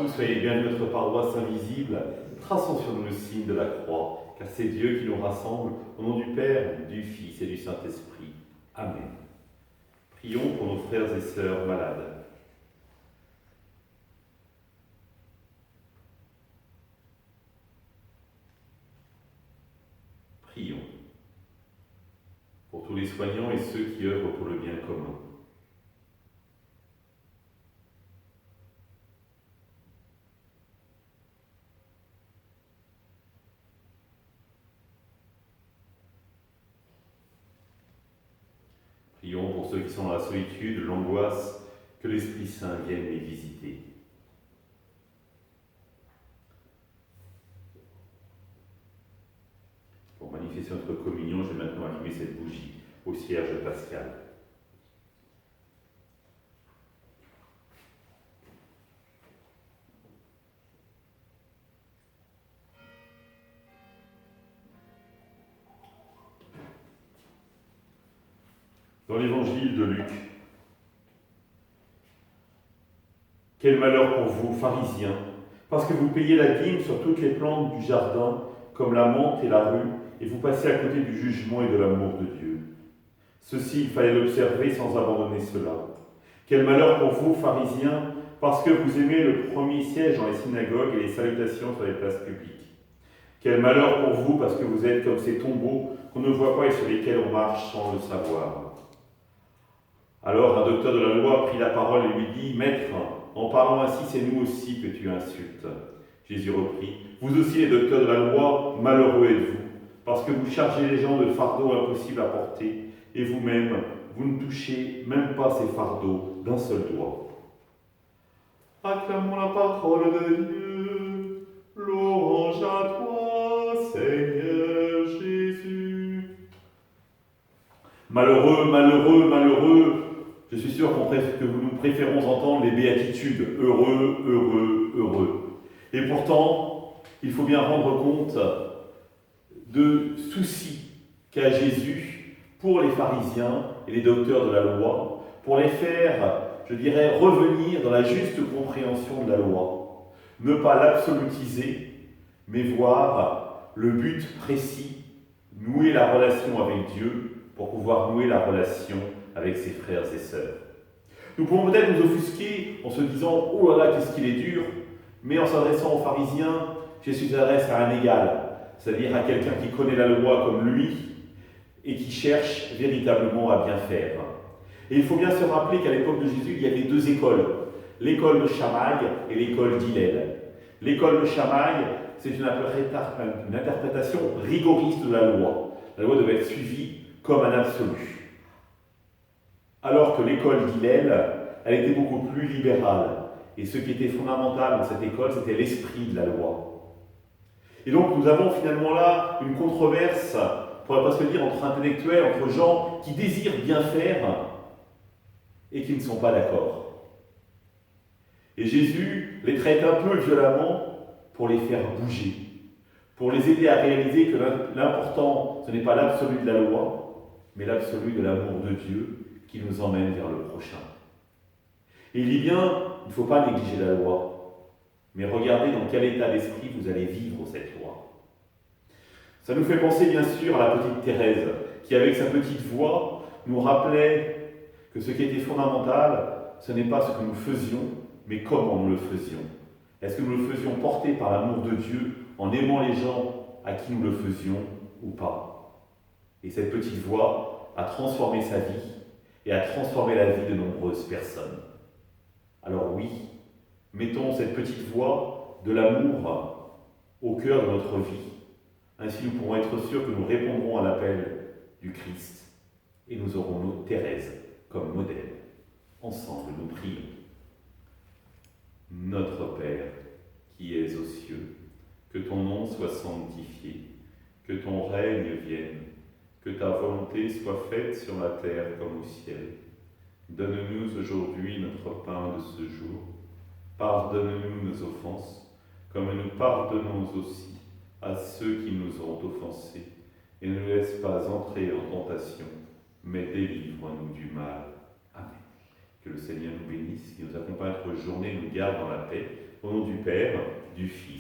tous, soyez bienvenus à notre paroisse invisible. Traçons sur nous le signe de la croix, car c'est Dieu qui nous rassemble, au nom du Père, du Fils et du Saint-Esprit. Amen. Prions pour nos frères et sœurs malades. Prions pour tous les soignants et ceux qui œuvrent pour le bien commun. Prions pour ceux qui sont dans la solitude, l'angoisse, que l'Esprit Saint vienne les visiter. Pour manifester notre communion, je vais maintenant allumer cette bougie au cierge pascal. Dans l'évangile de Luc, quel malheur pour vous, pharisiens, parce que vous payez la dîme sur toutes les plantes du jardin, comme la menthe et la rue, et vous passez à côté du jugement et de l'amour de Dieu. Ceci, il fallait l'observer sans abandonner cela. Quel malheur pour vous, pharisiens, parce que vous aimez le premier siège dans les synagogues et les salutations sur les places publiques. Quel malheur pour vous, parce que vous êtes comme ces tombeaux qu'on ne voit pas et sur lesquels on marche sans le savoir. Alors un docteur de la loi prit la parole et lui dit « Maître, en parlant ainsi, c'est nous aussi que tu insultes. » Jésus reprit « Vous aussi les docteurs de la loi, malheureux êtes-vous, parce que vous chargez les gens de fardeaux impossibles à porter, et vous-même, vous ne touchez même pas ces fardeaux d'un seul doigt. » Acclamons la parole de Dieu, louange à toi, Seigneur Jésus. Malheureux, malheureux, malheureux, je suis sûr que nous préférons entendre les béatitudes, heureux, heureux, heureux. Et pourtant, il faut bien rendre compte de soucis qu'a Jésus pour les pharisiens et les docteurs de la loi, pour les faire, je dirais, revenir dans la juste compréhension de la loi. Ne pas l'absolutiser, mais voir le but précis, nouer la relation avec Dieu pour pouvoir nouer la relation avec ses frères et sœurs. Nous pouvons peut-être nous offusquer en se disant « Oh là là, qu'est-ce qu'il est dur !» mais en s'adressant aux pharisiens, Jésus s'adresse à un égal, c'est-à-dire à quelqu'un qui connaît la loi comme lui et qui cherche véritablement à bien faire. Et il faut bien se rappeler qu'à l'époque de Jésus, il y avait deux écoles, l'école de Shammai et l'école d'Hillel. L'école de Shammai, c'est une interprétation rigoriste de la loi. La loi devait être suivie comme un absolu. Alors que l'école d'Hillel, elle était beaucoup plus libérale. Et ce qui était fondamental dans cette école, c'était l'esprit de la loi. Et donc nous avons finalement là une controverse, on pourrait presque dire, entre intellectuels, entre gens qui désirent bien faire et qui ne sont pas d'accord. Et Jésus les traite un peu violemment pour les faire bouger, pour les aider à réaliser que l'important, ce n'est pas l'absolu de la loi, mais l'absolu de l'amour de Dieu qui nous emmène vers le prochain. Et il dit bien, il ne faut pas négliger la loi, mais regardez dans quel état d'esprit vous allez vivre cette loi. Ça nous fait penser bien sûr à la petite Thérèse, qui avec sa petite voix nous rappelait que ce qui était fondamental, ce n'est pas ce que nous faisions, mais comment nous le faisions. Est-ce que nous le faisions porter par l'amour de Dieu, en aimant les gens à qui nous le faisions ou pas? Et cette petite voix a transformé sa vie et a transformé la vie de nombreuses personnes. Alors oui, mettons cette petite voix de l'amour au cœur de notre vie. Ainsi nous pourrons être sûrs que nous répondrons à l'appel du Christ et nous aurons nos Thérèse comme modèle. Ensemble, nous prions. Notre Père, qui es aux cieux, que ton nom soit sanctifié, que ton règne vienne, que ta volonté soit faite sur la terre comme au ciel. Donne-nous aujourd'hui notre pain de ce jour. Pardonne-nous nos offenses, comme nous pardonnons aussi à ceux qui nous ont offensés. Et ne nous laisse pas entrer en tentation, mais délivre-nous du mal. Amen. Que le Seigneur nous bénisse, qu'il nous accompagne notre journée, nous garde dans la paix. Au nom du Père, du Fils